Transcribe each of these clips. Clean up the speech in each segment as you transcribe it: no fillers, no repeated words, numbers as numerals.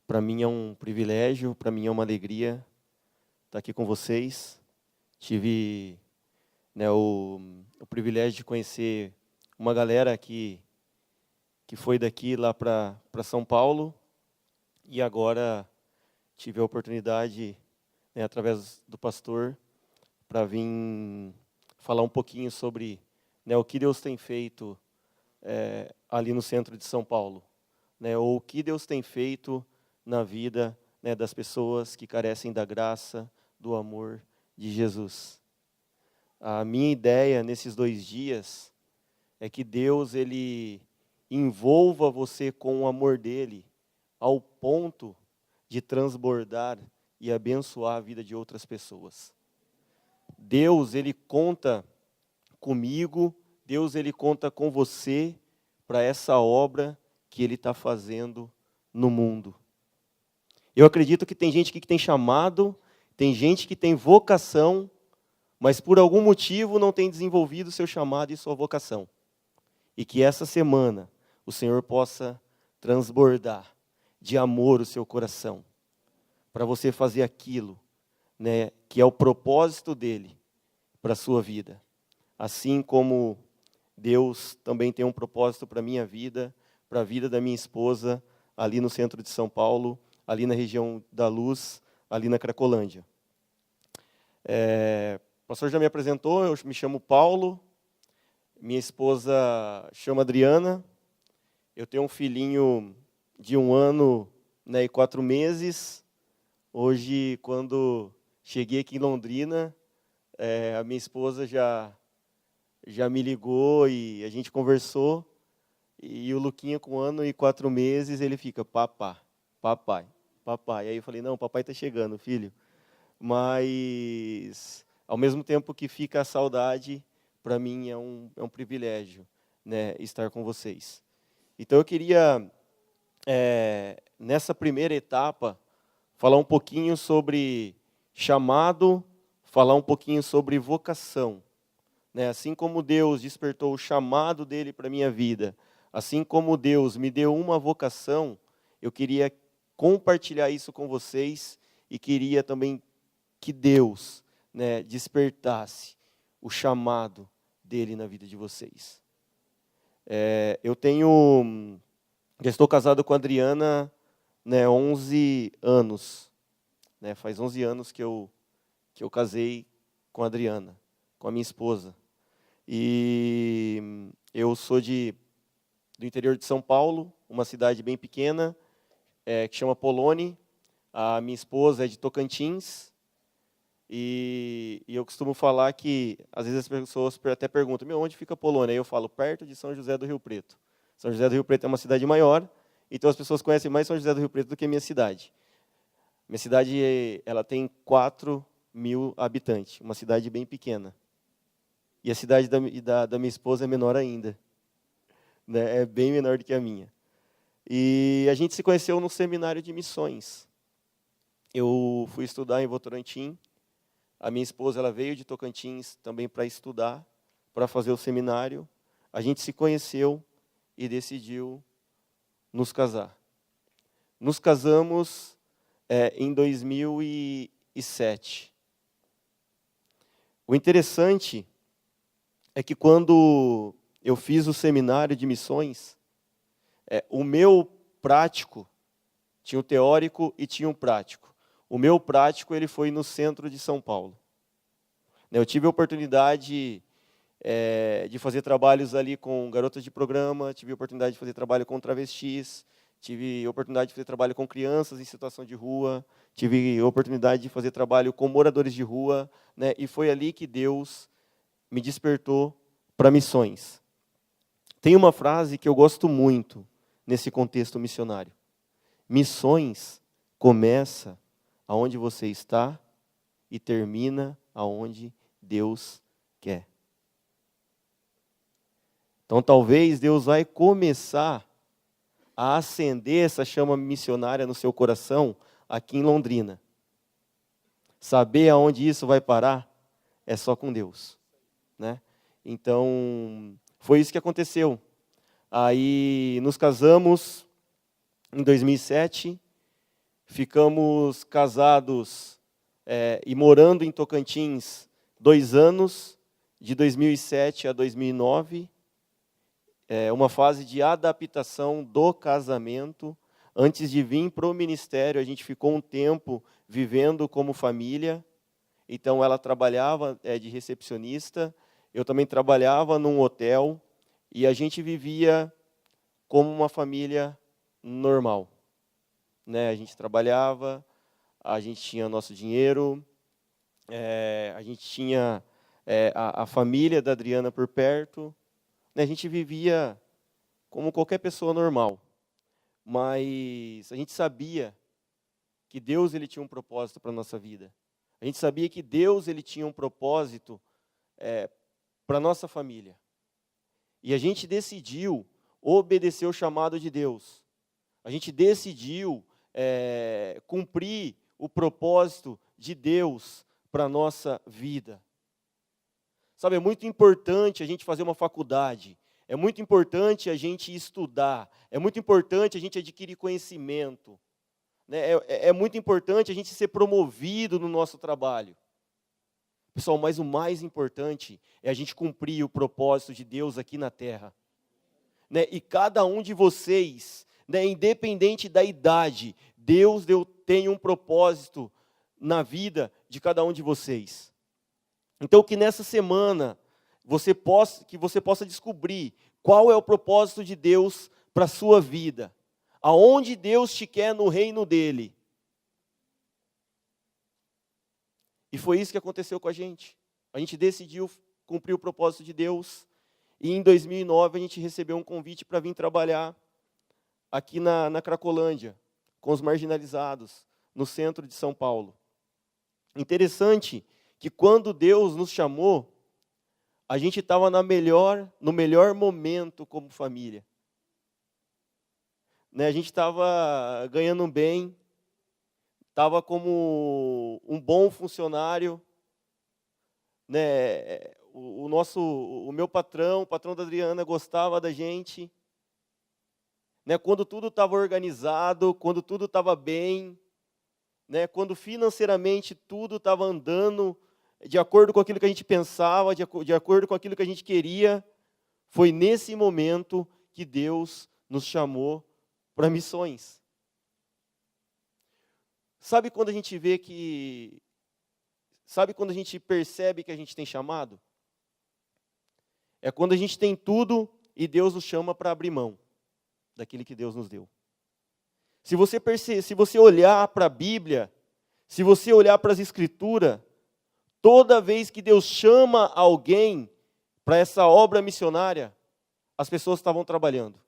Para mim é um privilégio, para mim é uma alegria estar aqui com vocês. Tive, o privilégio de conhecer uma galera que foi daqui lá para São Paulo e agora tive a oportunidade, através do pastor, para vir falar um pouquinho sobre o que Deus tem feito ali no centro de São Paulo, ou o que Deus tem feito na vida das pessoas que carecem da graça, do amor de Jesus. A minha ideia nesses 2 dias é que Deus ele envolva você com o amor dele ao ponto de transbordar e abençoar a vida de outras pessoas. Deus ele conta comigo, Deus ele conta com você para essa obra que ele está fazendo no mundo. Eu acredito que tem gente aqui que tem chamado, tem gente que tem vocação, mas por algum motivo não tem desenvolvido seu chamado e sua vocação. E que essa semana o Senhor possa transbordar de amor o seu coração, para você fazer aquilo, que é o propósito dele para a sua vida. Assim como Deus também tem um propósito para a minha vida, para a vida da minha esposa, ali no centro de São Paulo, ali na região da Luz, ali na Cracolândia. O pastor já me apresentou, eu me chamo Paulo, minha esposa chama Adriana, eu tenho um filhinho de 1 ano e 4 meses. Hoje, quando cheguei aqui em Londrina, a minha esposa já me ligou e a gente conversou, e o Luquinha com 1 ano e 4 meses, ele fica, papai. Aí eu falei, não, papai está chegando, filho. Mas, ao mesmo tempo que fica a saudade, para mim é um privilégio, estar com vocês. Então eu queria, nessa primeira etapa, falar um pouquinho sobre chamado, falar um pouquinho sobre vocação. Assim como Deus despertou o chamado dele para a minha vida, assim como Deus me deu uma vocação, eu queria compartilhar isso com vocês e queria também que Deus despertasse o chamado dele na vida de vocês. Já estou casado com a Adriana 11 anos. Faz 11 anos que eu casei com a Adriana, com a minha esposa. E eu sou do interior de São Paulo, uma cidade bem pequena, que chama Poloni. A minha esposa é de Tocantins. E eu costumo falar que, às vezes as pessoas até perguntam, onde fica Poloni? Aí eu falo, perto de São José do Rio Preto. São José do Rio Preto é uma cidade maior, então as pessoas conhecem mais São José do Rio Preto do que a minha cidade. Minha cidade ela tem 4.000 habitantes, uma cidade bem pequena. E a cidade da minha esposa é menor ainda. É bem menor do que a minha. E a gente se conheceu no seminário de missões. Eu fui estudar em Votorantim. A minha esposa ela veio de Tocantins também para estudar, para fazer o seminário. A gente se conheceu e decidiu nos casar. Nos casamos em 2007. O interessante é que quando eu fiz o seminário de missões, o meu prático, tinha o teórico e tinha o prático. O meu prático ele foi no centro de São Paulo. Eu tive a oportunidade de fazer trabalhos ali com garotas de programa, tive a oportunidade de fazer trabalho com travestis, tive a oportunidade de fazer trabalho com crianças em situação de rua, tive a oportunidade de fazer trabalho com moradores de rua, e foi ali que Deus me despertou para missões. Tem uma frase que eu gosto muito nesse contexto missionário. Missões começa aonde você está e termina aonde Deus quer. Então, talvez Deus vai começar a acender essa chama missionária no seu coração aqui em Londrina. Saber aonde isso vai parar é só com Deus. Então, foi isso que aconteceu. Aí, nos casamos em 2007 ficamos casados e morando em Tocantins 2 anos, de 2007 a 2009. Uma fase de adaptação do casamento. Antes de vir para o ministério, a gente ficou um tempo vivendo como família. Então, ela trabalhava de recepcionista, eu também trabalhava num hotel, e a gente vivia como uma família normal. A gente trabalhava, a gente tinha nosso dinheiro, a gente tinha a família da Adriana por perto. A gente vivia como qualquer pessoa normal. Mas a gente sabia que Deus ele tinha um propósito para a nossa vida. A gente sabia que Deus ele tinha um propósito para a nossa família. E a gente decidiu obedecer o chamado de Deus. A gente decidiu cumprir o propósito de Deus para a nossa vida. Sabe, é muito importante a gente fazer uma faculdade. É muito importante a gente estudar. É muito importante a gente adquirir conhecimento. É muito importante a gente ser promovido no nosso trabalho. Pessoal, mas o mais importante é a gente cumprir o propósito de Deus aqui na terra. E cada um de vocês, independente da idade, Deus tem um propósito na vida de cada um de vocês. Então, que nessa semana você possa descobrir qual é o propósito de Deus para a sua vida. Aonde Deus te quer no reino dele. E foi isso que aconteceu com a gente. A gente decidiu cumprir o propósito de Deus. E em 2009 a gente recebeu um convite para vir trabalhar aqui na Cracolândia, com os marginalizados, no centro de São Paulo. Interessante que quando Deus nos chamou, a gente estava no melhor momento como família. A gente estava ganhando bem, estava como um bom funcionário. O meu patrão, o patrão da Adriana, gostava da gente. Quando tudo estava organizado, quando tudo estava bem, quando financeiramente tudo estava andando de acordo com aquilo que a gente pensava, de acordo com aquilo que a gente queria, foi nesse momento que Deus nos chamou para missões. Sabe quando a gente percebe que a gente tem chamado? É quando a gente tem tudo e Deus nos chama para abrir mão daquilo que Deus nos deu. Se você olhar para a Bíblia, se você olhar para as Escrituras, toda vez que Deus chama alguém para essa obra missionária, as pessoas estavam trabalhando.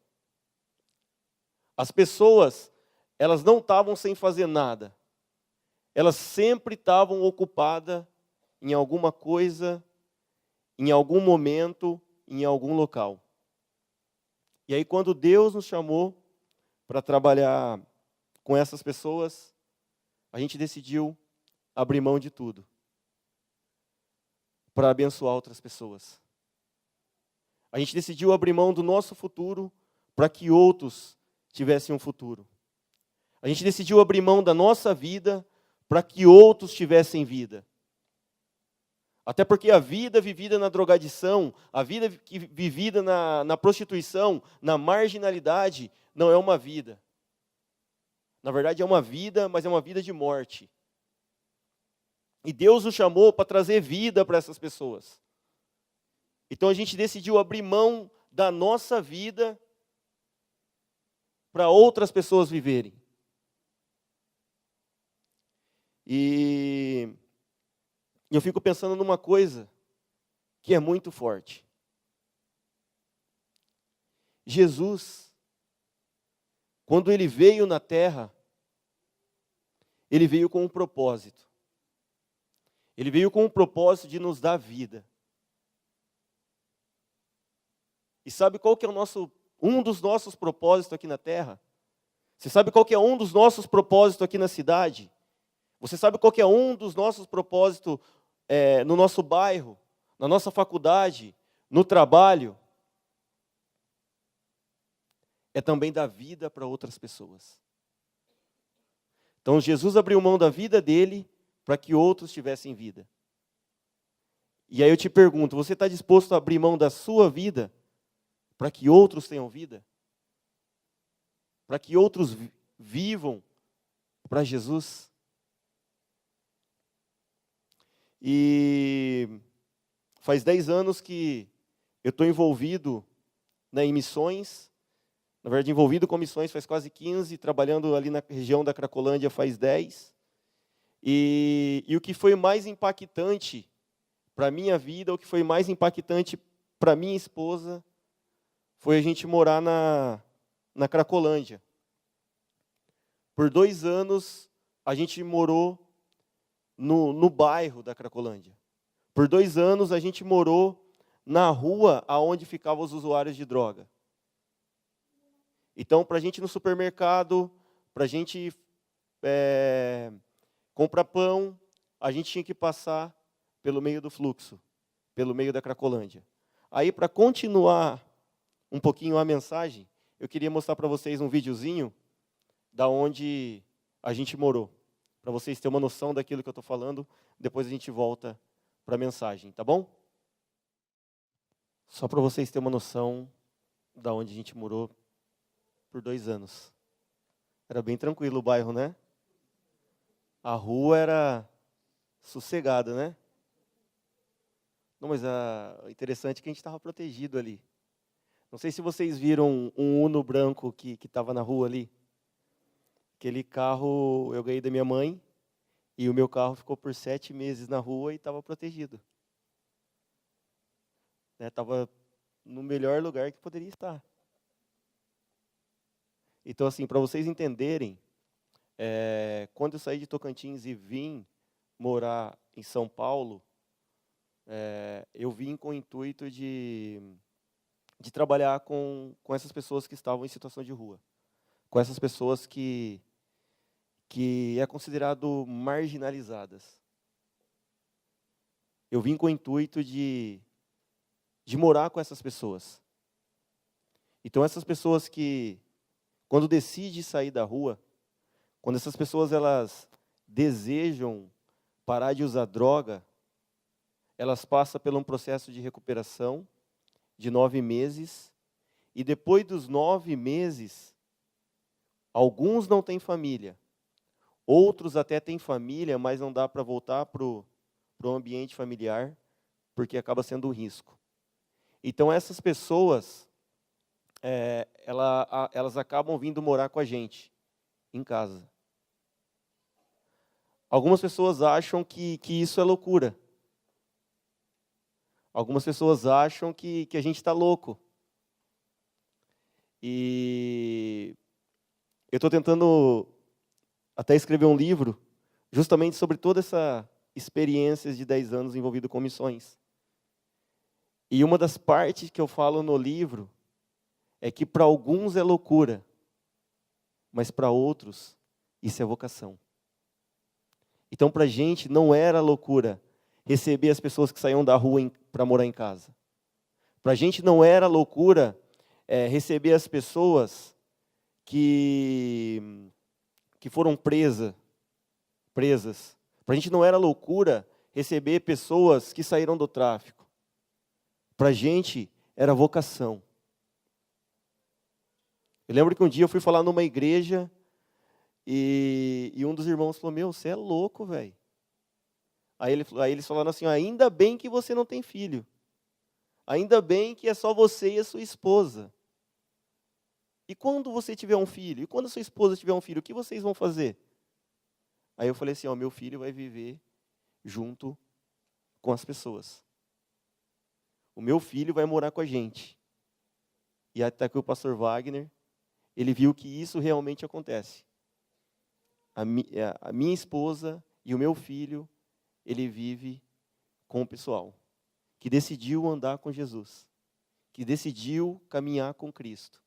As pessoas, elas não estavam sem fazer nada. Elas sempre estavam ocupadas em alguma coisa, em algum momento, em algum local. E aí, quando Deus nos chamou para trabalhar com essas pessoas, a gente decidiu abrir mão de tudo para abençoar outras pessoas. A gente decidiu abrir mão do nosso futuro para que outros tivessem um futuro. A gente decidiu abrir mão da nossa vida para que outros tivessem vida. Até porque a vida vivida na drogadição, a vida vivida na prostituição, na marginalidade, não é uma vida. Na verdade é uma vida, mas é uma vida de morte. E Deus nos chamou para trazer vida para essas pessoas. Então a gente decidiu abrir mão da nossa vida para outras pessoas viverem. E eu fico pensando numa coisa que é muito forte. Jesus, quando ele veio na terra, ele veio com um propósito. Ele veio com o propósito de nos dar vida. E sabe qual que é um dos nossos propósitos aqui na terra? Você sabe qual que é um dos nossos propósitos aqui na cidade? Você sabe qual que é um dos nossos propósitos no nosso bairro, na nossa faculdade, no trabalho? É também dar vida para outras pessoas. Então, Jesus abriu mão da vida dele para que outros tivessem vida. E aí eu te pergunto, você está disposto a abrir mão da sua vida para que outros tenham vida? Para que outros vivam para Jesus? E faz 10 anos que eu estou envolvido, né, em missões. Na verdade, envolvido com missões faz quase 15, trabalhando ali na região da Cracolândia faz 10. E o que foi mais impactante para a minha vida, o que foi mais impactante para minha esposa, foi a gente morar na Cracolândia. Por 2 anos, a gente morou no bairro da Cracolândia. Por 2 anos, a gente morou na rua onde ficavam os usuários de droga. Então, para a gente ir no supermercado, para a gente comprar pão, a gente tinha que passar pelo meio do fluxo, pelo meio da Cracolândia. Aí, para continuar um pouquinho a mensagem, eu queria mostrar para vocês um videozinho da onde a gente morou, para vocês terem uma noção daquilo que eu estou falando. Depois a gente volta para a mensagem, tá bom? Só para vocês terem uma noção da onde a gente morou por 2 anos. Era bem tranquilo o bairro, né? A rua era sossegada, né? Não, mas o interessante é que a gente estava protegido ali. Não sei se vocês viram um Uno branco que estava na rua ali. Aquele carro eu ganhei da minha mãe e o meu carro ficou por 7 meses na rua e estava protegido. Estava no melhor lugar que poderia estar. Então, assim, para vocês entenderem, quando eu saí de Tocantins e vim morar em São Paulo, eu vim com o intuito de trabalhar com essas pessoas que estavam em situação de rua, com essas pessoas que é considerado marginalizadas. Eu vim com o intuito de morar com essas pessoas. Então, essas pessoas que, quando decidem sair da rua, quando essas pessoas elas desejam parar de usar droga, elas passam por um processo de recuperação de 9 meses, e depois dos 9 meses, alguns não têm família, outros até têm família, mas não dá para voltar para o ambiente familiar, porque acaba sendo um risco. Então, essas pessoas, elas acabam vindo morar com a gente, em casa. Algumas pessoas acham que isso é loucura. Algumas pessoas acham que a gente está louco. E eu estou tentando até escrever um livro justamente sobre toda essa experiência de 10 anos envolvido com missões. E uma das partes que eu falo no livro é que para alguns é loucura, mas para outros isso é vocação. Então, para a gente não era loucura receber as pessoas que saíam da rua para morar em casa. Para a gente não era loucura receber as pessoas que foram presas. Para a gente não era loucura receber pessoas que saíram do tráfico. Para a gente era vocação. Eu lembro que um dia eu fui falar numa igreja e um dos irmãos falou: "Meu, você é louco, velho." Aí eles falaram assim: "Ainda bem que você não tem filho. Ainda bem que é só você e a sua esposa. E quando você tiver um filho? E quando a sua esposa tiver um filho, o que vocês vão fazer?" Aí eu falei assim: "Meu filho vai viver junto com as pessoas. O meu filho vai morar com a gente." E até que o pastor Wagner, ele viu que isso realmente acontece. A minha esposa e o meu filho, ele vive com o pessoal que decidiu andar com Jesus, que decidiu caminhar com Cristo.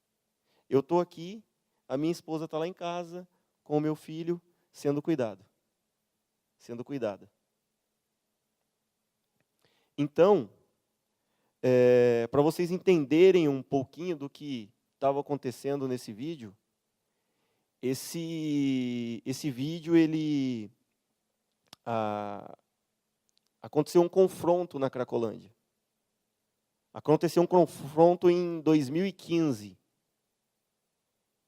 Eu estou aqui, a minha esposa está lá em casa, com o meu filho, sendo cuidada. Então, para vocês entenderem um pouquinho do que estava acontecendo nesse vídeo, esse vídeo, aconteceu um confronto na Cracolândia. Aconteceu um confronto em 2015.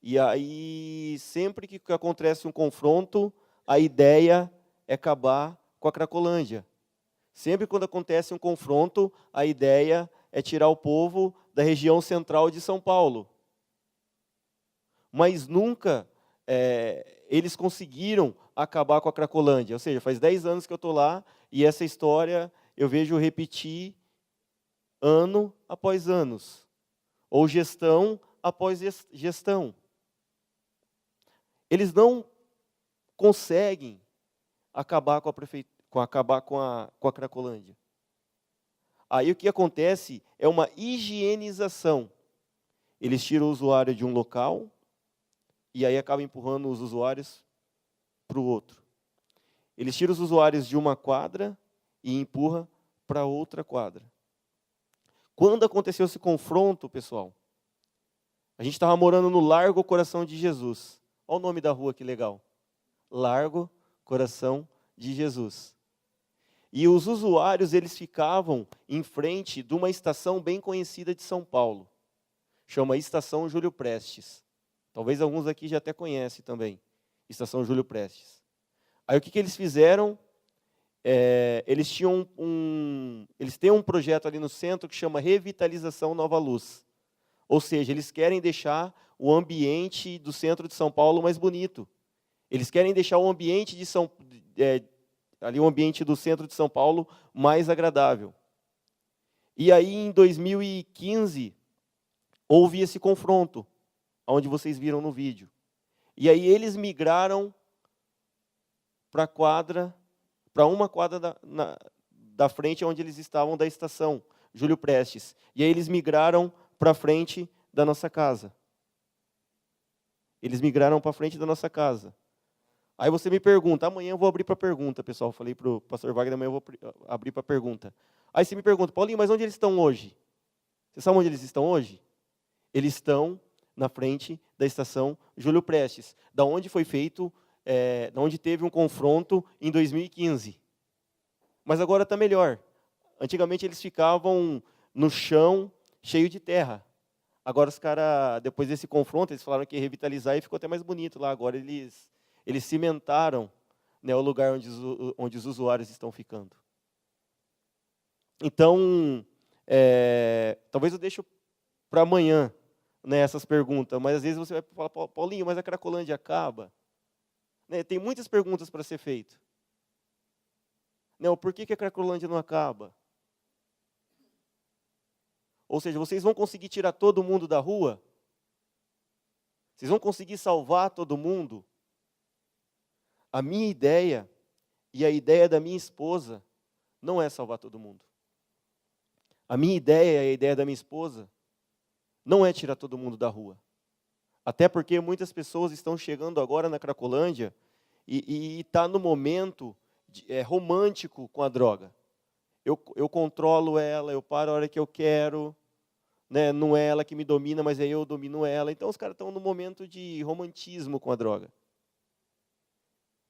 E aí, sempre que acontece um confronto, a ideia é acabar com a Cracolândia. Sempre quando acontece um confronto, a ideia é tirar o povo da região central de São Paulo. Mas nunca eles conseguiram acabar com a Cracolândia. Ou seja, faz 10 anos que eu estou lá e essa história eu vejo repetir ano após anos. Ou gestão após gestão. Eles não conseguem acabar com a prefeitura, acabar com a Cracolândia. Aí o que acontece é uma higienização. Eles tiram o usuário de um local e aí acabam empurrando os usuários para o outro. Eles tiram os usuários de uma quadra e empurram para outra quadra. Quando aconteceu esse confronto, pessoal, a gente estava morando no Largo Coração de Jesus. Olha o nome da rua, que legal. Largo Coração de Jesus. E os usuários, eles ficavam em frente de uma estação bem conhecida de São Paulo. Chama Estação Júlio Prestes. Talvez alguns aqui já até conhecem também. Estação Júlio Prestes. Aí o que eles fizeram? Eles têm um projeto ali no centro que chama Revitalização Nova Luz. Ou seja, eles querem deixar o ambiente do centro de São Paulo mais bonito. Eles querem deixar o ambiente o ambiente do centro de São Paulo mais agradável. E aí, em 2015, houve esse confronto, onde vocês viram no vídeo. E aí eles migraram para uma quadra da frente onde eles estavam da estação, Júlio Prestes. E aí eles migraram para frente da nossa casa. Eles migraram para frente da nossa casa. Aí você me pergunta, amanhã eu vou abrir para pergunta, pessoal. Falei para o pastor Wagner, amanhã eu vou abrir para pergunta. Aí você me pergunta, Paulinho, mas onde eles estão hoje? Você sabe onde eles estão hoje? Eles estão na frente da estação Júlio Prestes, da onde foi feito, da onde teve um confronto em 2015. Mas agora está melhor. Antigamente eles ficavam no chão cheio de terra. Agora os caras, depois desse confronto, eles falaram que ia revitalizar e ficou até mais bonito lá. Agora eles cimentaram, né, o lugar onde os usuários estão ficando. Então, talvez eu deixe para amanhã, né, essas perguntas, mas às vezes você vai falar, Paulinho, mas a Cracolândia acaba? Né, tem muitas perguntas para ser feito. Né, por que a Cracolândia não acaba? Ou seja, vocês vão conseguir tirar todo mundo da rua? Vocês vão conseguir salvar todo mundo? A minha ideia e a ideia da minha esposa não é salvar todo mundo. A minha ideia e a ideia da minha esposa não é tirar todo mundo da rua. Até porque muitas pessoas estão chegando agora na Cracolândia e está no momento romântico com a droga. Eu controlo ela, eu paro a hora que eu quero, né? Não é ela que me domina, mas eu domino ela. Então os caras estão no momento de romantismo com a droga.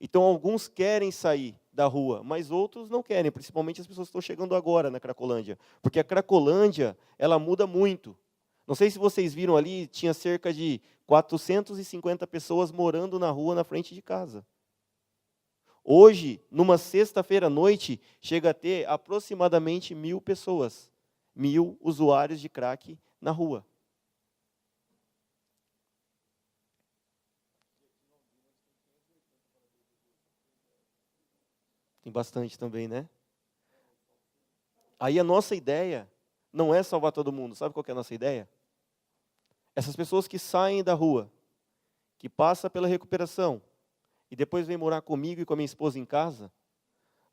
Então alguns querem sair da rua, mas outros não querem, principalmente as pessoas que estão chegando agora na Cracolândia. Porque a Cracolândia, ela muda muito. Não sei se vocês viram ali, tinha cerca de 450 pessoas morando na rua na frente de casa. Hoje, numa sexta-feira à noite, chega a ter aproximadamente 1.000 pessoas, 1.000 usuários de crack na rua. Tem bastante também, né? Aí a nossa ideia não é salvar todo mundo. Sabe qual que é a nossa ideia? Essas pessoas que saem da rua, que passam pela recuperação, e depois vêm morar comigo e com a minha esposa em casa,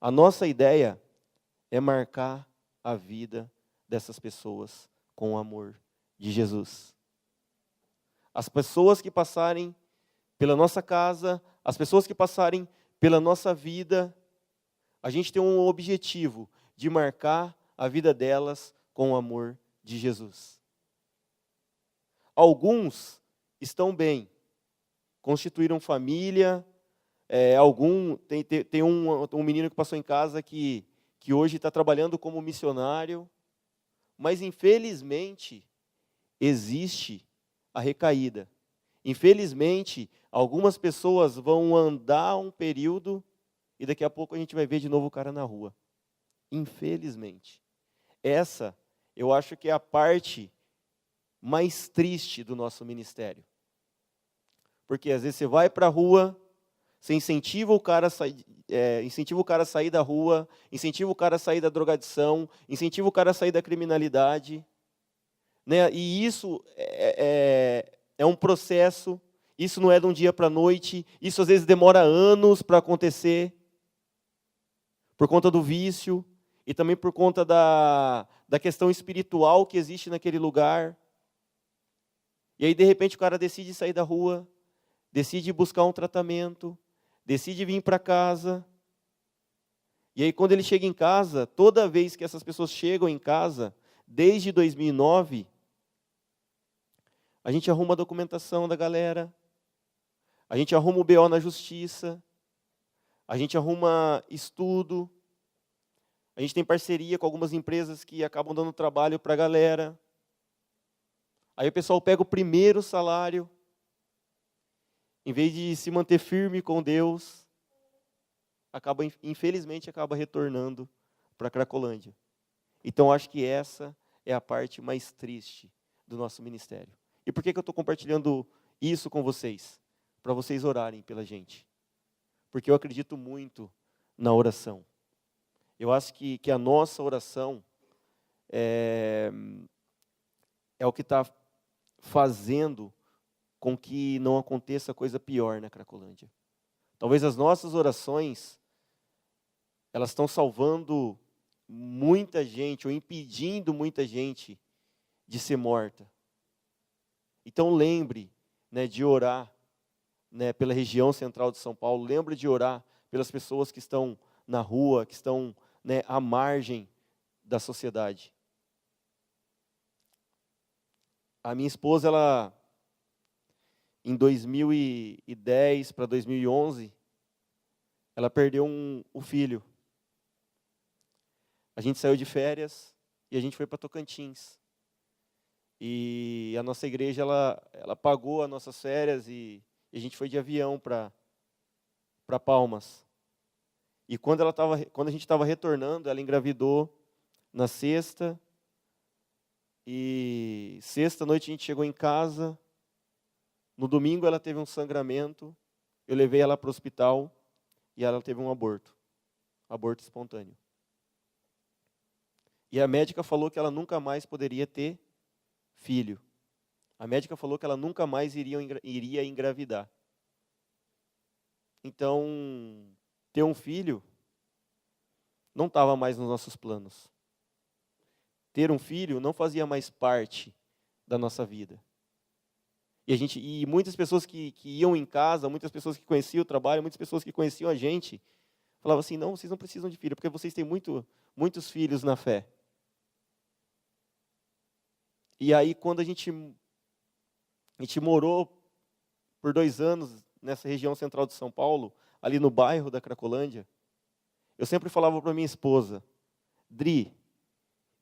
a nossa ideia é marcar a vida dessas pessoas com o amor de Jesus. As pessoas que passarem pela nossa casa, as pessoas que passarem pela nossa vida, a gente tem um objetivo de marcar a vida delas com o amor de Jesus. Alguns estão bem constituíram família. Tem um menino que passou em casa que hoje está trabalhando como missionário, mas infelizmente existe a recaída. Infelizmente, algumas pessoas vão andar um período e daqui a pouco a gente vai ver de novo o cara na rua. Infelizmente. Essa, eu acho que é a parte mais triste do nosso ministério. Porque às vezes você vai para a rua, você incentiva o cara a sair da rua, incentiva o cara a sair da drogadição, incentiva o cara a sair da criminalidade. Né? E isso é um processo, isso não é de um dia para a noite, isso às vezes demora anos para acontecer, por conta do vício, e também por conta da questão espiritual que existe naquele lugar. E aí, de repente, o cara decide sair da rua, decide buscar um tratamento, decide vir para casa. E aí, quando ele chega em casa, toda vez que essas pessoas chegam em casa, desde 2009, a gente arruma a documentação da galera, a gente arruma o BO na justiça, a gente arruma estudo, a gente tem parceria com algumas empresas que acabam dando trabalho para a galera. Aí o pessoal pega o primeiro salário, em vez de se manter firme com Deus, infelizmente acaba retornando para a Cracolândia. Então acho que essa é a parte mais triste do nosso ministério. E por que eu estou compartilhando isso com vocês? Para vocês orarem pela gente. Porque eu acredito muito na oração. Eu acho que a nossa oração é o que está fazendo com que não aconteça coisa pior na Cracolândia. Talvez as nossas orações, elas estão salvando muita gente, ou impedindo muita gente de ser morta. Então lembre, né, de orar, né, pela região central de São Paulo, lembre de orar pelas pessoas que estão na rua, que estão, né, à margem da sociedade. A minha esposa, ela, em 2010 para 2011, ela perdeu o filho. A gente saiu de férias e a gente foi para Tocantins. E a nossa igreja, ela pagou as nossas férias e a gente foi de avião para Palmas. E quando a gente estava retornando, ela engravidou na sexta. E sexta-noite a gente chegou em casa. No domingo ela teve um sangramento. Eu levei ela para o hospital e ela teve um aborto espontâneo. E a médica falou que ela nunca mais poderia ter filho. A médica falou que ela nunca mais iria engravidar. Então, ter um filho não estava mais nos nossos planos. Ter um filho não fazia mais parte da nossa vida. E muitas pessoas que iam em casa, muitas pessoas que conheciam o trabalho, muitas pessoas que conheciam a gente, falavam assim, não, vocês não precisam de filho, porque vocês têm muitos filhos na fé. E aí, quando a gente morou por 2 anos nessa região central de São Paulo, ali no bairro da Cracolândia, eu sempre falava para minha esposa, Dri,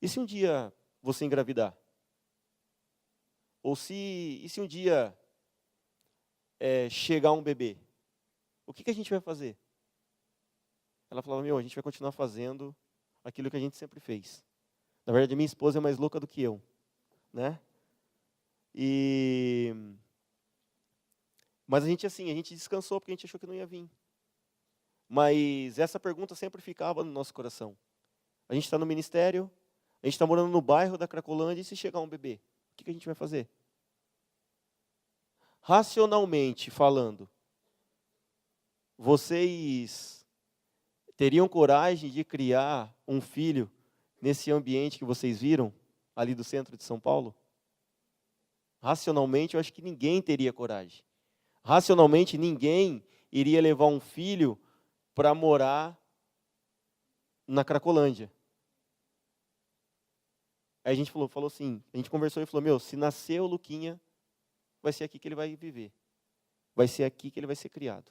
e se um dia você engravidar? Ou e se um dia chegar um bebê? O que a gente vai fazer? Ela falava, a gente vai continuar fazendo aquilo que a gente sempre fez. Na verdade, minha esposa é mais louca do que eu. Né? Mas a gente descansou porque a gente achou que não ia vir. Mas essa pergunta sempre ficava no nosso coração. A gente está no ministério, a gente está morando no bairro da Cracolândia, e se chegar um bebê, o que a gente vai fazer? Racionalmente falando, vocês teriam coragem de criar um filho nesse ambiente que vocês viram? Ali do centro de São Paulo? Racionalmente, eu acho que ninguém teria coragem. Racionalmente, ninguém iria levar um filho para morar na Cracolândia. Aí a gente falou assim, a gente conversou e falou, se nascer o Luquinha, vai ser aqui que ele vai viver. vai ser aqui que ele vai ser criado.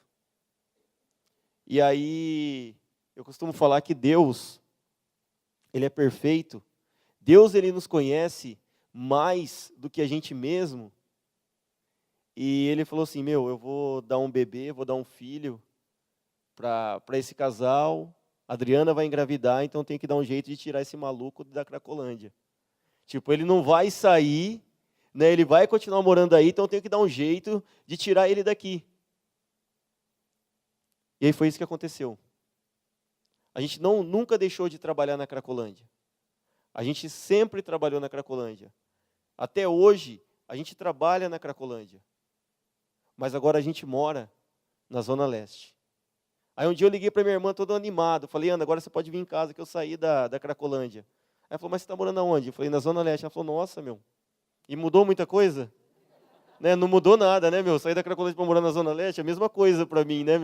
E aí, eu costumo falar que Deus, ele é perfeito. Deus, ele nos conhece mais do que a gente mesmo. E ele falou assim, eu vou dar um bebê, vou dar um filho para esse casal. A Adriana vai engravidar, então tem que dar um jeito de tirar esse maluco da Cracolândia. Tipo, ele não vai sair, né, ele vai continuar morando aí, então eu tenho que dar um jeito de tirar ele daqui. E aí foi isso que aconteceu. A gente nunca deixou de trabalhar na Cracolândia. A gente sempre trabalhou na Cracolândia. Até hoje, a gente trabalha na Cracolândia. Mas agora a gente mora na Zona Leste. Aí um dia eu liguei para minha irmã todo animado. Falei, Ana, agora você pode vir em casa que eu saí da Cracolândia. Aí ela falou, mas você está morando aonde? Eu falei, na Zona Leste. Ela falou, nossa, e mudou muita coisa? Né? Não mudou nada, né, Sair da Cracolândia para morar na Zona Leste é a mesma coisa para mim, né,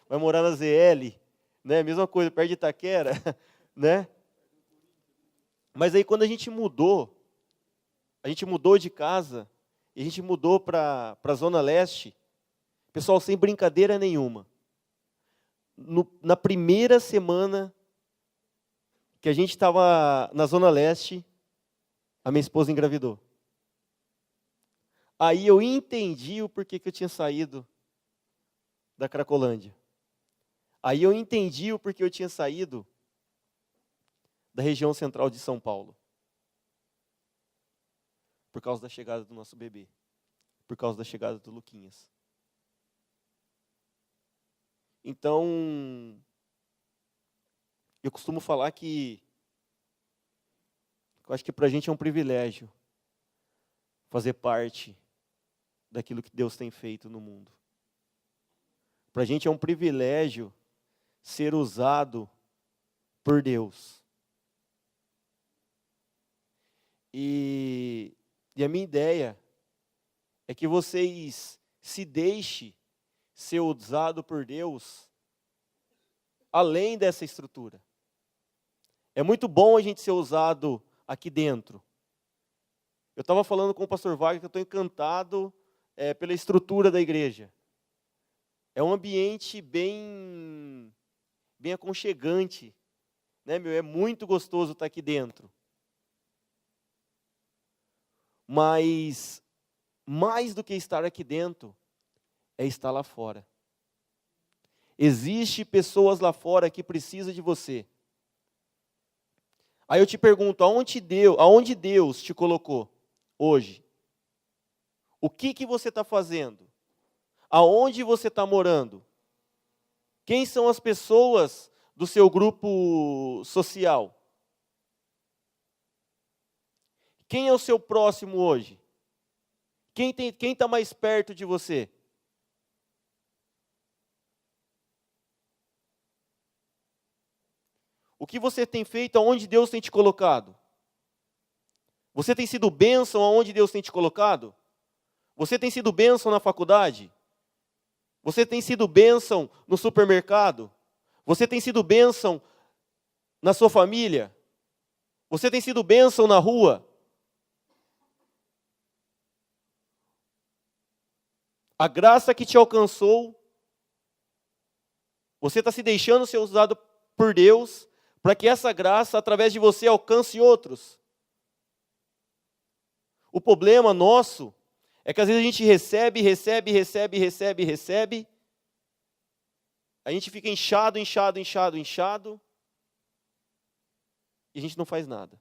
Vai morar na ZL, né? Mesma coisa, perto de Itaquera, né? Mas aí quando a gente mudou de casa, e a gente mudou para a Zona Leste, pessoal, sem brincadeira nenhuma, na primeira semana que a gente estava na Zona Leste, a minha esposa engravidou. Aí eu entendi o porquê que eu tinha saído da Cracolândia. Aí eu entendi o porquê eu tinha saído da região central de São Paulo. Por causa da chegada do nosso bebê. Por causa da chegada do Luquinhas. Então, eu costumo falar que eu acho que para a gente é um privilégio fazer parte daquilo que Deus tem feito no mundo. Para a gente é um privilégio ser usado por Deus. E a minha ideia é que vocês se deixem ser usado por Deus além dessa estrutura. É muito bom a gente ser usado aqui dentro. Eu estava falando com o pastor Wagner que eu estou encantado pela estrutura da igreja. É um ambiente bem aconchegante, né, É muito gostoso estar aqui dentro. Mas, mais do que estar aqui dentro, é estar lá fora. Existem pessoas lá fora que precisam de você. Aí eu te pergunto, aonde Deus te colocou hoje? O que você está fazendo? Aonde você está morando? Quem são as pessoas do seu grupo social? Quem é o seu próximo hoje? Quem está mais perto de você? O que você tem feito aonde Deus tem te colocado? Você tem sido bênção aonde Deus tem te colocado? Você tem sido bênção na faculdade? Você tem sido bênção no supermercado? Você tem sido bênção na sua família? Você tem sido bênção na rua? A graça que te alcançou, você está se deixando ser usado por Deus para que essa graça, através de você, alcance outros. O problema nosso é que às vezes a gente recebe, a gente fica inchado, e a gente não faz nada.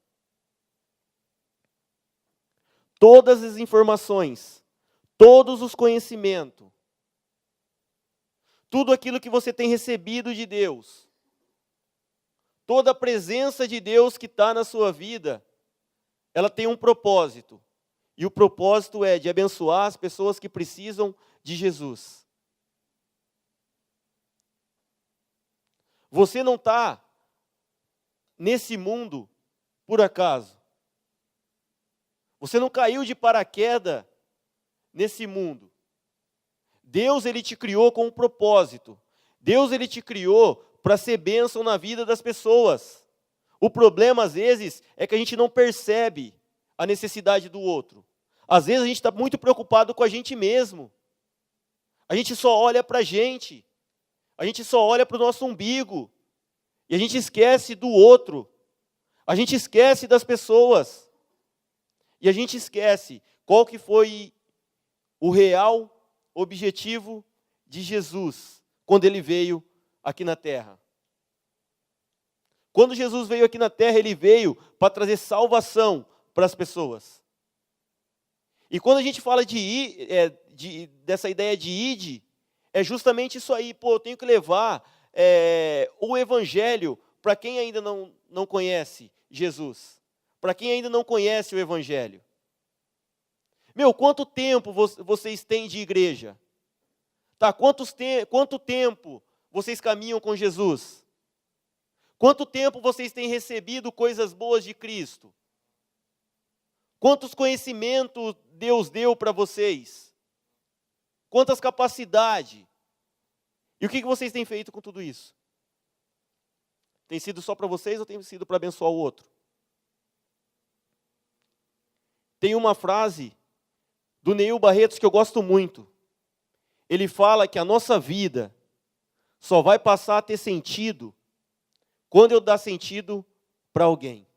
Todas as informações, todos os conhecimentos, tudo aquilo que você tem recebido de Deus, toda a presença de Deus que está na sua vida, ela tem um propósito. E o propósito é de abençoar as pessoas que precisam de Jesus. Você não está nesse mundo por acaso. Você não caiu de paraquedas nesse mundo. Deus, ele te criou com um propósito. Deus, ele te criou para ser bênção na vida das pessoas. O problema, às vezes, é que a gente não percebe a necessidade do outro. Às vezes, a gente está muito preocupado com a gente mesmo. A gente só olha para a gente só olha para o nosso umbigo, e a gente esquece do outro, a gente esquece das pessoas, e a gente esquece qual que foi o real objetivo de Jesus, quando ele veio aqui na terra. Quando Jesus veio aqui na terra, ele veio para trazer salvação para as pessoas. E quando a gente fala dessa ideia de ide, é justamente isso aí. Pô, eu tenho que levar o evangelho para quem ainda não conhece Jesus. Para quem ainda não conhece o evangelho. Meu, quanto tempo vocês têm de igreja? Tá, quanto tempo vocês caminham com Jesus? Quanto tempo vocês têm recebido coisas boas de Cristo? Quantos conhecimentos Deus deu para vocês? Quantas capacidades? E o que vocês têm feito com tudo isso? Tem sido só para vocês ou tem sido para abençoar o outro? Tem uma frase do Neil Barretos que eu gosto muito. Ele fala que a nossa vida só vai passar a ter sentido quando eu dar sentido para alguém.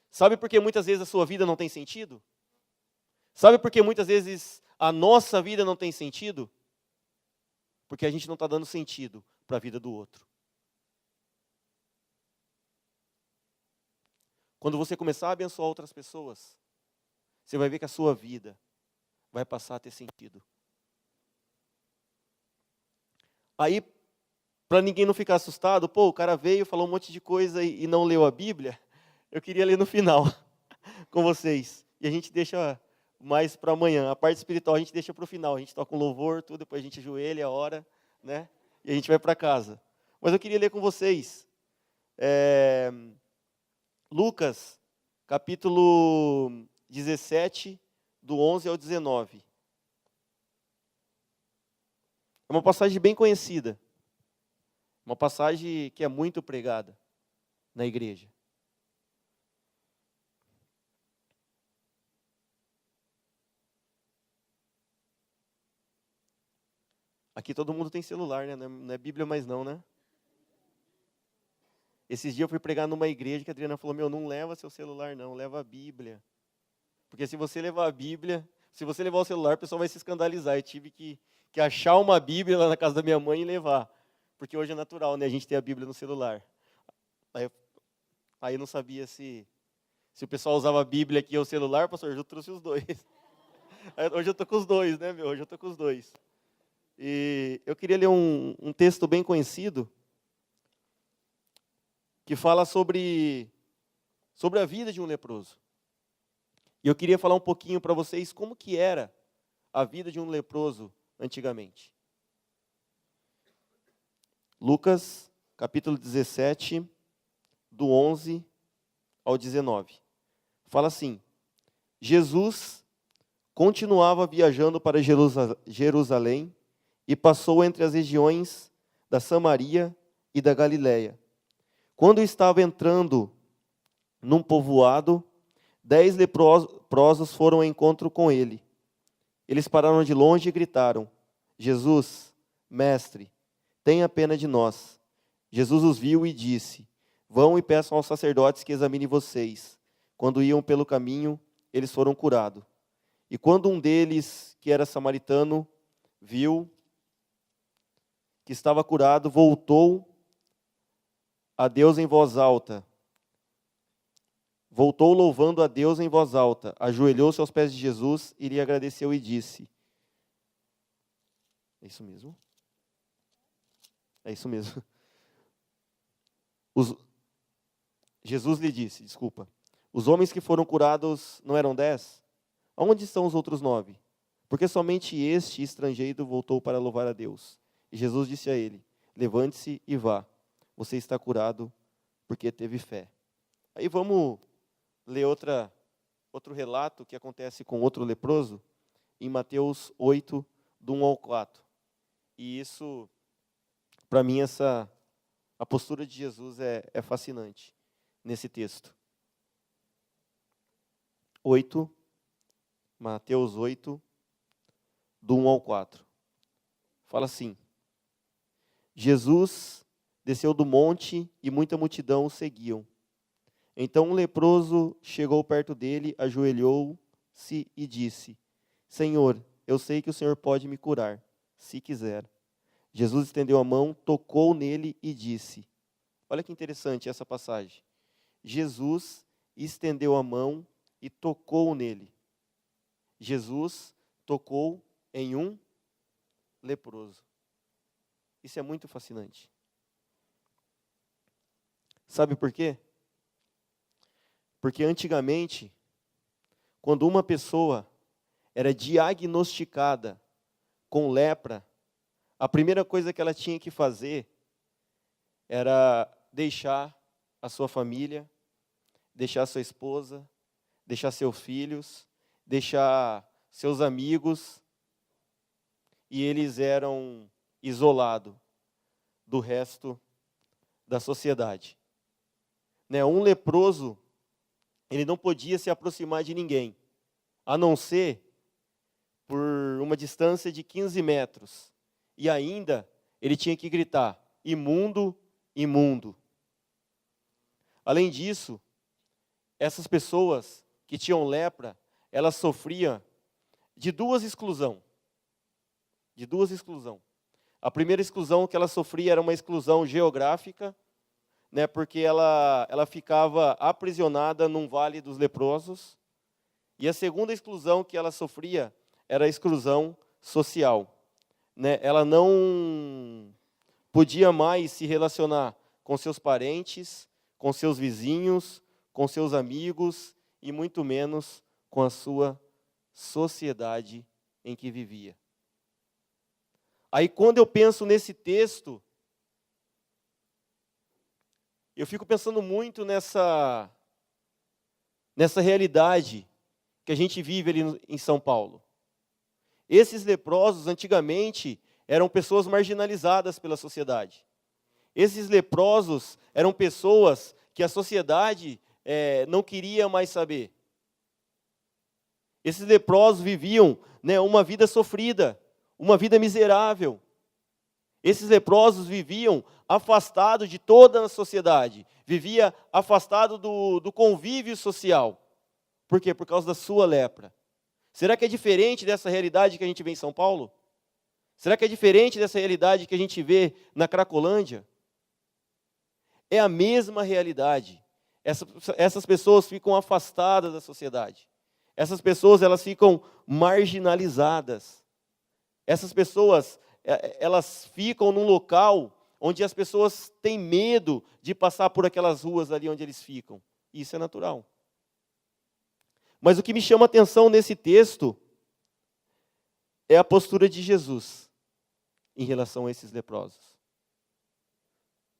Sabe por que muitas vezes a sua vida não tem sentido? Sabe por que muitas vezes a nossa vida não tem sentido? Porque a gente não está dando sentido para a vida do outro. Quando você começar a abençoar outras pessoas, você vai ver que a sua vida vai passar a ter sentido. Aí, para ninguém não ficar assustado, pô, o cara veio, falou um monte de coisa e não leu a Bíblia, eu queria ler no final com vocês. E a gente deixa mais para amanhã. A parte espiritual a gente deixa para o final. A gente toca um louvor, tudo, depois a gente ajoelha, ora, né? E a gente vai para casa. Mas eu queria ler com vocês Lucas, capítulo 17, do 11 ao 19. É uma passagem bem conhecida. Uma passagem que é muito pregada na igreja. Aqui todo mundo tem celular, né? Não é Bíblia mais não, né? Esses dias eu fui pregar numa igreja que a Adriana falou, não leva seu celular não, leva a Bíblia. Porque se você levar a Bíblia, se você levar o celular, o pessoal vai se escandalizar. Eu tive que achar uma Bíblia lá na casa da minha mãe e levar. Porque hoje é natural, né? A gente ter a Bíblia no celular. Aí eu não sabia se o pessoal usava a Bíblia aqui ou o celular, pastor, eu trouxe os dois. Hoje eu estou com os dois, né, meu? Hoje eu estou com os dois. E eu queria ler um texto bem conhecido, que fala sobre a vida de um leproso. E eu queria falar um pouquinho para vocês como que era a vida de um leproso antigamente. Lucas, capítulo 17, do 11 ao 19. Fala assim: Jesus continuava viajando para Jerusalém e passou entre as regiões da Samaria e da Galiléia. Quando estava entrando num povoado, 10 leprosos foram ao encontro com ele. Eles pararam de longe e gritaram: Jesus, mestre, tenha pena de nós. Jesus os viu e disse: vão e peçam aos sacerdotes que examinem vocês. Quando iam pelo caminho, eles foram curados. E quando um deles, que era samaritano, viu que estava curado, voltou a Deus em voz alta. Voltou louvando a Deus em voz alta, ajoelhou-se aos pés de Jesus e lhe agradeceu e disse: é isso mesmo? É isso mesmo. Jesus lhe disse, os homens que foram curados não eram 10? Onde estão os outros 9? Porque somente este estrangeiro voltou para louvar a Deus. E Jesus disse a ele: levante-se e vá, você está curado porque teve fé. Aí vamos ler outro relato que acontece com outro leproso, em Mateus 8, do 1 ao 4. E isso, para mim, a postura de Jesus é fascinante nesse texto. Mateus 8, do 1 ao 4. Fala assim: Jesus desceu do monte e muita multidão o seguiam. Então um leproso chegou perto dele, ajoelhou-se e disse: Senhor, eu sei que o Senhor pode me curar, se quiser. Jesus estendeu a mão, tocou nele e disse: olha que interessante essa passagem. Jesus estendeu a mão e tocou nele. Jesus tocou em um leproso. Isso é muito fascinante. Sabe por quê? Porque antigamente, quando uma pessoa era diagnosticada com lepra, a primeira coisa que ela tinha que fazer era deixar a sua família, deixar sua esposa, deixar seus filhos, deixar seus amigos, e eles eram isolados do resto da sociedade. Um leproso, ele não podia se aproximar de ninguém, a não ser por uma distância de 15 metros. E ainda, ele tinha que gritar: imundo, imundo. Além disso, essas pessoas que tinham lepra, elas sofriam de duas exclusões. A primeira exclusão que ela sofria era uma exclusão geográfica, porque ela ficava aprisionada num vale dos leprosos. E a segunda exclusão que ela sofria era a exclusão social. Ela não podia mais se relacionar com seus parentes, com seus vizinhos, com seus amigos e muito menos com a sua sociedade em que vivia. Aí quando eu penso nesse texto, eu fico pensando muito nessa realidade que a gente vive ali em São Paulo. Esses leprosos, antigamente, eram pessoas marginalizadas pela sociedade. Esses leprosos eram pessoas que a sociedade não queria mais saber. Esses leprosos viviam uma vida sofrida, uma vida miserável. Esses leprosos viviam afastados de toda a sociedade, vivia afastado do convívio social. Por quê? Por causa da sua lepra. Será que é diferente dessa realidade que a gente vê em São Paulo? Será que é diferente dessa realidade que a gente vê na Cracolândia? É a mesma realidade. Essas pessoas ficam afastadas da sociedade. Essas pessoas, elas ficam marginalizadas. Essas pessoas, elas ficam num local onde as pessoas têm medo de passar por aquelas ruas ali onde eles ficam. Isso é natural. Mas o que me chama a atenção nesse texto é a postura de Jesus em relação a esses leprosos.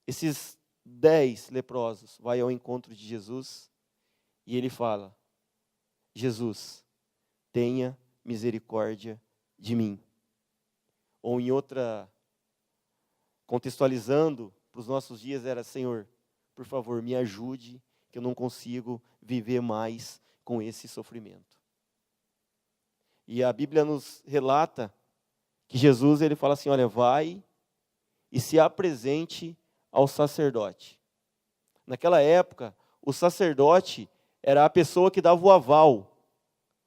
Esses 10 leprosos vão ao encontro de Jesus e ele fala: Jesus, tenha misericórdia de mim. Ou em outra, contextualizando para os nossos dias, era: Senhor, por favor, me ajude, que eu não consigo viver mais com esse sofrimento. E a Bíblia nos relata que Jesus, ele fala assim: olha, vai e se apresente ao sacerdote. Naquela época, o sacerdote era a pessoa que dava o aval,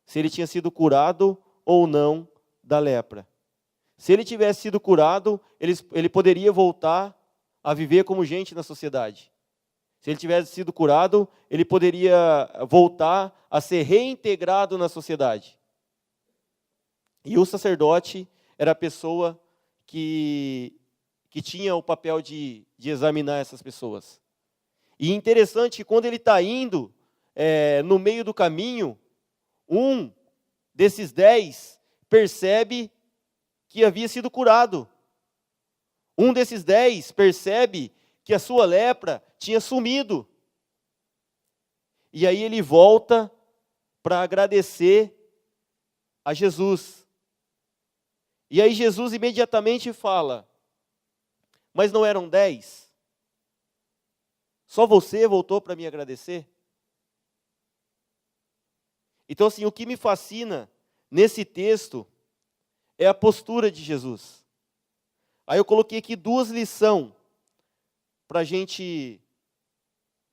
se ele tinha sido curado ou não da lepra. Se ele tivesse sido curado, ele poderia voltar a viver como gente na sociedade. Se ele tivesse sido curado, ele poderia voltar a ser reintegrado na sociedade. E o sacerdote era a pessoa que tinha o papel de examinar essas pessoas. E interessante que quando ele está indo, no meio do caminho, um desses 10 percebe que havia sido curado. Um desses 10 percebe que a sua lepra tinha sumido. E aí ele volta para agradecer a Jesus. E aí Jesus imediatamente fala: mas não eram 10? Só você voltou para me agradecer? Então, assim, o que me fascina nesse texto é a postura de Jesus. Aí eu coloquei aqui 2 lições para a gente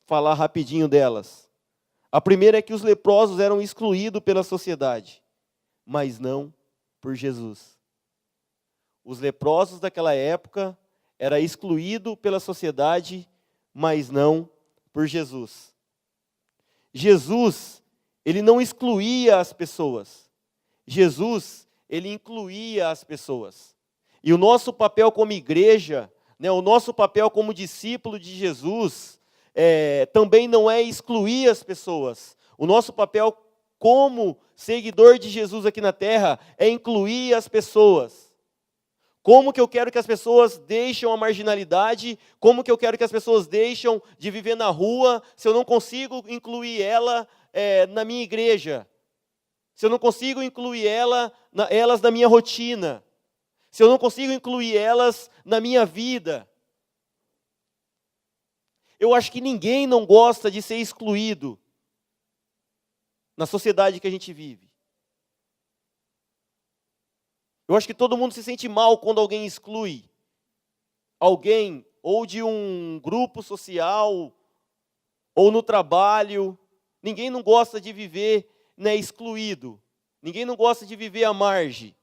falar rapidinho delas. A primeira é que os leprosos eram excluídos pela sociedade, mas não por Jesus. Os leprosos daquela época eram excluídos pela sociedade, mas não por Jesus. Jesus, ele não excluía as pessoas. Jesus, ele incluía as pessoas. E o nosso papel como igreja, né, o nosso papel como discípulo de Jesus, também não é excluir as pessoas. O nosso papel como seguidor de Jesus aqui na terra é incluir as pessoas. Como que eu quero que as pessoas deixem a marginalidade? Como que eu quero que as pessoas deixem de viver na rua se eu não consigo incluir ela na minha igreja? Se eu não consigo incluir elas na minha rotina? Se eu não consigo incluir elas na minha vida? Eu acho que ninguém não gosta de ser excluído na sociedade que a gente vive. Eu acho que todo mundo se sente mal quando alguém exclui alguém, ou de um grupo social, ou no trabalho. Ninguém não gosta de viver, né, excluído. Ninguém não gosta de viver à margem.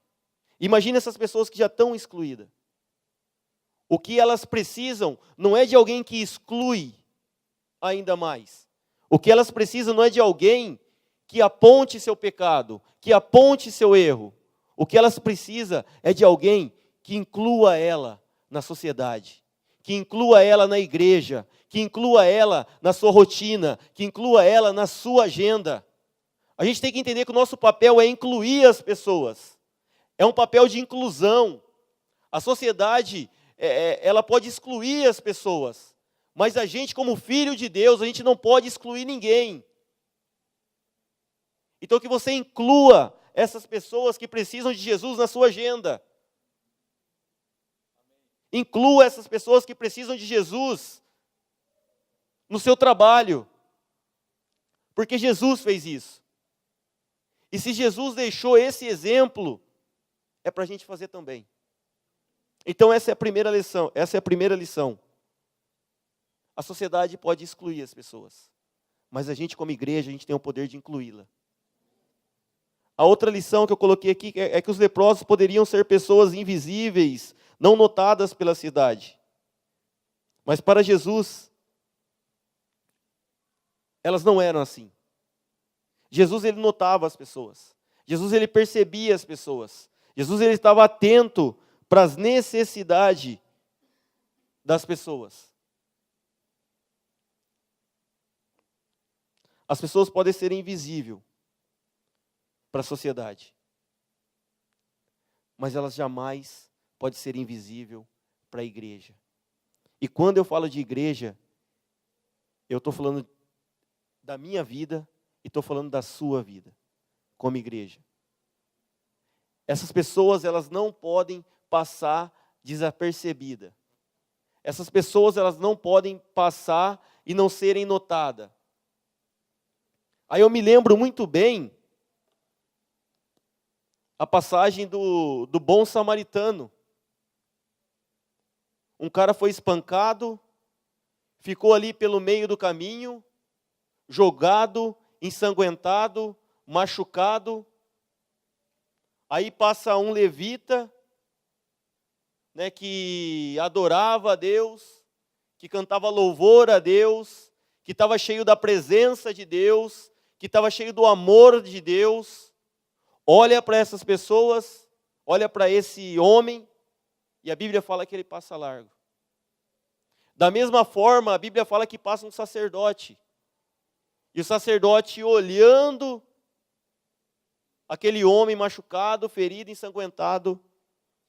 Imagina essas pessoas que já estão excluídas. O que elas precisam não é de alguém que exclui ainda mais. O que elas precisam não é de alguém que aponte seu pecado, que aponte seu erro. O que elas precisam é de alguém que inclua ela na sociedade, que inclua ela na igreja, que inclua ela na sua rotina, que inclua ela na sua agenda. A gente tem que entender que o nosso papel é incluir as pessoas. É um papel de inclusão. A sociedade, ela pode excluir as pessoas, mas a gente, como filho de Deus, a gente não pode excluir ninguém. Então que você inclua essas pessoas que precisam de Jesus na sua agenda. Inclua essas pessoas que precisam de Jesus no seu trabalho. Porque Jesus fez isso. E se Jesus deixou esse exemplo, é para a gente fazer também. Então essa é a primeira lição. A sociedade pode excluir as pessoas, mas a gente como igreja, a gente tem o poder de incluí-la. A outra lição que eu coloquei aqui é que os leprosos poderiam ser pessoas invisíveis, não notadas pela cidade. Mas para Jesus, elas não eram assim. Jesus, ele notava as pessoas. Jesus, ele percebia as pessoas. Jesus, ele estava atento para as necessidades das pessoas. As pessoas podem ser invisíveis para a sociedade, mas elas jamais podem ser invisíveis para a igreja. E quando eu falo de igreja, eu estou falando da minha vida e estou falando da sua vida, como igreja. Essas pessoas, elas não podem passar desapercebidas. Essas pessoas, elas não podem passar e não serem notadas. Aí eu me lembro muito bem a passagem do bom samaritano. Um cara foi espancado, ficou ali pelo meio do caminho, jogado, ensanguentado, machucado. Aí passa um levita, né, que adorava a Deus, que cantava louvor a Deus, que estava cheio da presença de Deus, que estava cheio do amor de Deus. Olha para essas pessoas, olha para esse homem, e a Bíblia fala que ele passa largo. Da mesma forma, a Bíblia fala que passa um sacerdote. E o sacerdote, olhando aquele homem machucado, ferido, ensanguentado,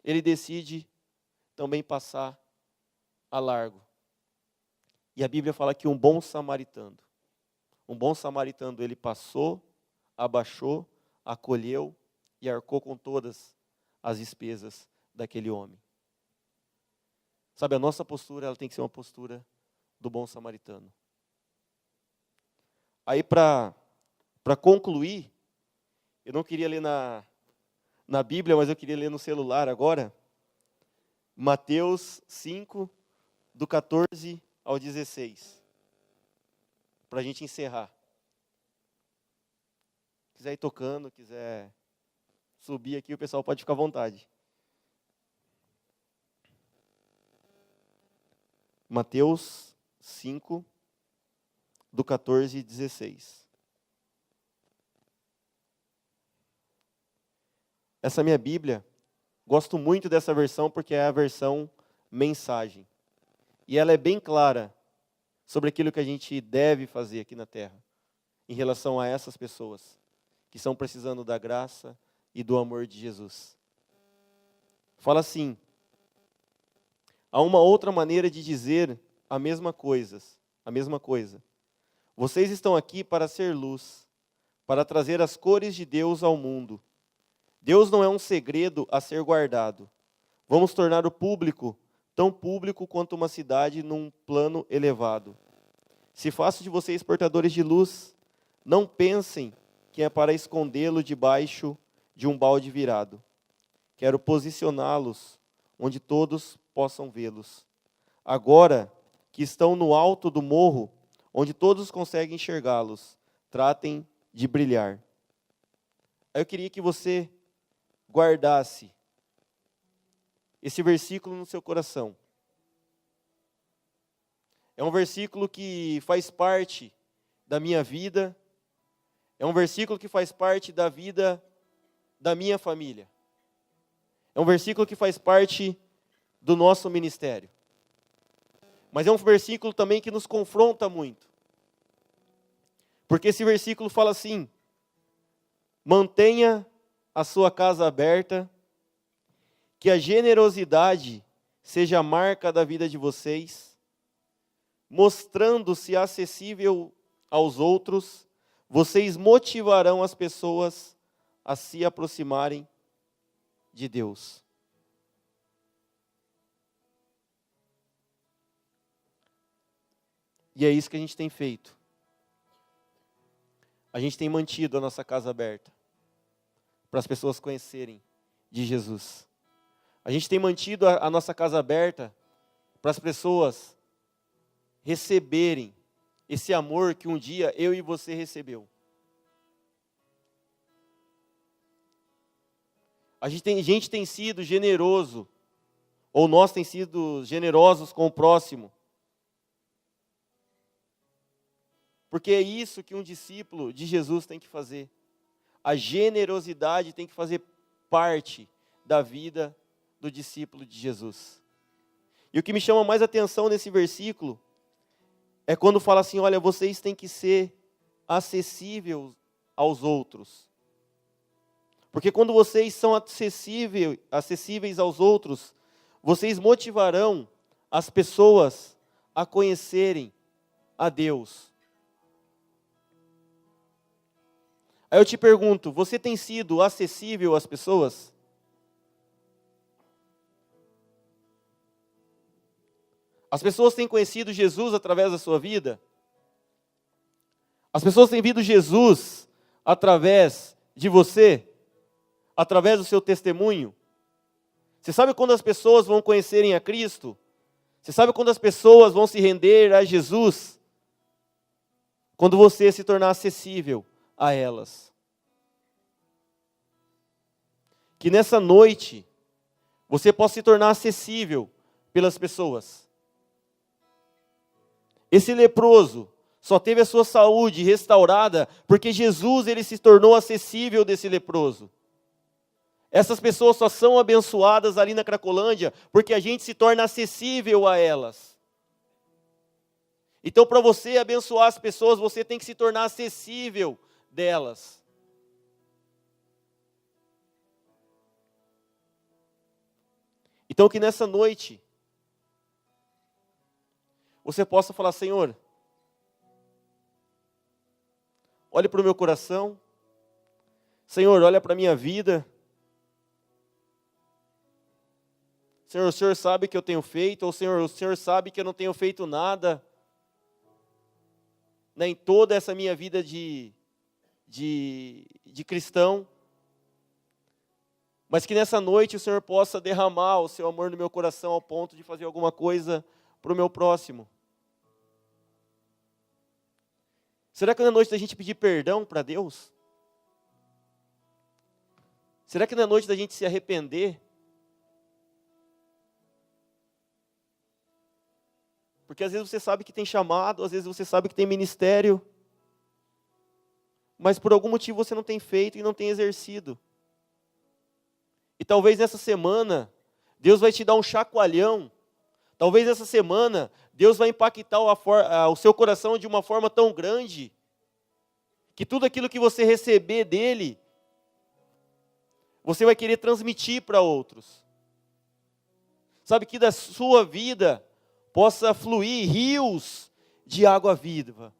ele decide também passar a largo. E a Bíblia fala que um bom samaritano, ele passou, abaixou, acolheu e arcou com todas as despesas daquele homem. Sabe, a nossa postura, ela tem que ser uma postura do bom samaritano. Aí, para concluir, eu não queria ler na Bíblia, mas eu queria ler no celular agora. Mateus 5, do 14 ao 16. Para a gente encerrar. Quiser ir tocando, quiser subir aqui, o pessoal pode ficar à vontade. Mateus 5, do 14 e 16. Essa minha Bíblia, gosto muito dessa versão porque é a versão mensagem. E ela é bem clara sobre aquilo que a gente deve fazer aqui na terra, em relação a essas pessoas que estão precisando da graça e do amor de Jesus. Fala assim: há uma outra maneira de dizer a mesma coisa. Vocês estão aqui para ser luz, para trazer as cores de Deus ao mundo. Deus não é um segredo a ser guardado. Vamos tornar o público tão público quanto uma cidade num plano elevado. Se faço de vocês portadores de luz, não pensem que é para escondê-lo debaixo de um balde virado. Quero posicioná-los onde todos possam vê-los. Agora que estão no alto do morro, onde todos conseguem enxergá-los, tratem de brilhar. Eu queria que você guardasse esse versículo no seu coração. É um versículo que faz parte da minha vida, é um versículo que faz parte da vida da minha família. É um versículo que faz parte do nosso ministério. Mas é um versículo também que nos confronta muito. Porque esse versículo fala assim: mantenha a sua casa aberta, que a generosidade seja a marca da vida de vocês, mostrando-se acessível aos outros, vocês motivarão as pessoas a se aproximarem de Deus. E é isso que a gente tem feito. A gente tem mantido a nossa casa aberta para as pessoas conhecerem de Jesus. A gente tem mantido a nossa casa aberta para as pessoas receberem esse amor que um dia eu e você recebeu. A gente tem sido generoso, ou nós temos sido generosos com o próximo. Porque é isso que um discípulo de Jesus tem que fazer. A generosidade tem que fazer parte da vida do discípulo de Jesus. E o que me chama mais atenção nesse versículo é quando fala assim: olha, vocês têm que ser acessíveis aos outros. Porque quando vocês são acessíveis aos outros, vocês motivarão as pessoas a conhecerem a Deus. Aí eu te pergunto, você tem sido acessível às pessoas? As pessoas têm conhecido Jesus através da sua vida? As pessoas têm visto Jesus através de você? Através do seu testemunho? Você sabe quando as pessoas vão conhecerem a Cristo? Você sabe quando as pessoas vão se render a Jesus? Quando você se tornar acessível a elas. Que nessa noite você possa se tornar acessível pelas pessoas. Esse leproso só teve a sua saúde restaurada porque Jesus ele se tornou acessível desse leproso. Essas pessoas só são abençoadas ali na Cracolândia porque a gente se torna acessível a elas. Então, para você abençoar as pessoas, você tem que se tornar acessível delas. Então, que nessa noite, você possa falar: Senhor, olhe para o meu coração. Senhor, olha para a minha vida. Senhor, o Senhor sabe que eu tenho feito, ou Senhor, o Senhor sabe que eu não tenho feito nada, né, em toda essa minha vida de cristão. mas que nessa noite o Senhor possa derramar o seu amor no meu coração ao ponto de fazer alguma coisa para o meu próximo. Será que não é noite da gente pedir perdão para Deus? Será que não é noite da gente se arrepender? Porque às vezes você sabe que tem chamado, às vezes você sabe que tem ministério, mas por algum motivo você não tem feito e não tem exercido. E talvez nessa semana, Deus vai te dar um chacoalhão. Talvez nessa semana, Deus vai impactar o seu coração de uma forma tão grande, que tudo aquilo que você receber dele, você vai querer transmitir para outros. Sabe, que da sua vida possa fluir rios de água viva.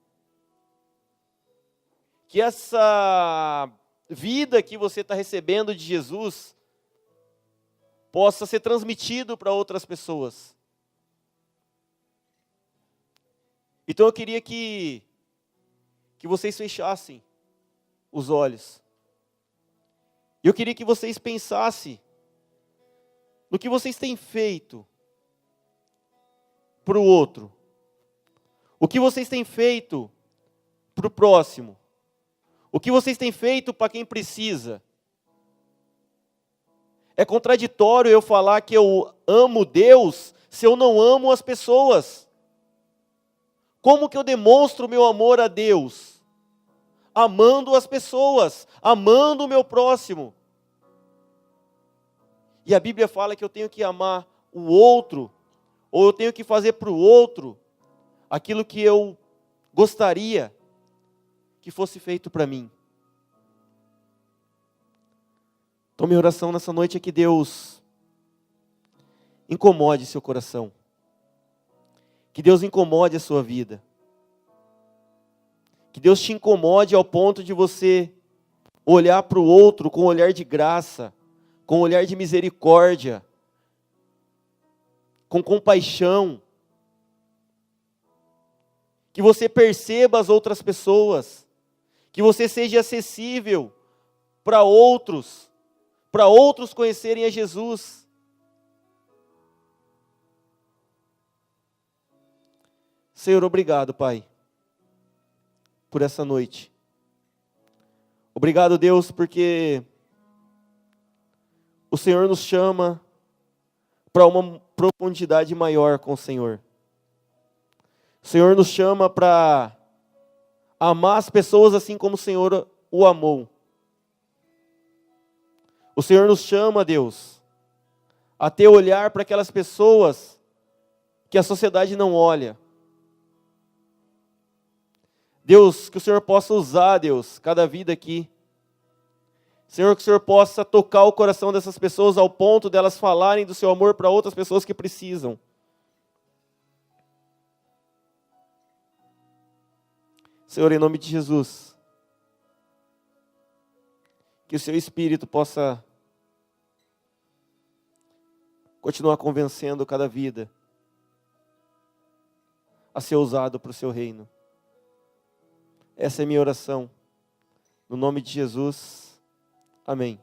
Que essa vida que você está recebendo de Jesus possa ser transmitido para outras pessoas. Então eu queria que vocês fechassem os olhos. Eu queria que vocês pensassem no que vocês têm feito para o outro. O que vocês têm feito para o próximo. O que vocês têm feito para quem precisa. É contraditório eu falar que eu amo Deus se eu não amo as pessoas. Como que eu demonstro o meu amor a Deus? Amando as pessoas, amando o meu próximo. E a Bíblia fala que eu tenho que amar o outro, ou eu tenho que fazer para o outro aquilo que eu gostaria que fosse feito para mim. Então minha oração nessa noite é que Deus incomode seu coração. Que Deus incomode a sua vida. Que Deus te incomode ao ponto de você olhar para o outro com um olhar de graça, com um olhar de misericórdia, com compaixão. Que você perceba as outras pessoas. Que você seja acessível para outros conhecerem a Jesus. Senhor, obrigado, Pai, por essa noite. Obrigado, Deus, porque o Senhor nos chama para uma profundidade maior com o Senhor. O Senhor nos chama para amar as pessoas assim como o Senhor o amou. O Senhor nos chama, Deus, a ter olhar para aquelas pessoas que a sociedade não olha. Deus, que o Senhor possa usar, Deus, cada vida aqui. Senhor, que o Senhor possa tocar o coração dessas pessoas ao ponto delas falarem do seu amor para outras pessoas que precisam. Senhor, em nome de Jesus, que o seu Espírito possa continuar convencendo cada vida a ser usado para o seu reino. Essa é a minha oração. No nome de Jesus. Amém.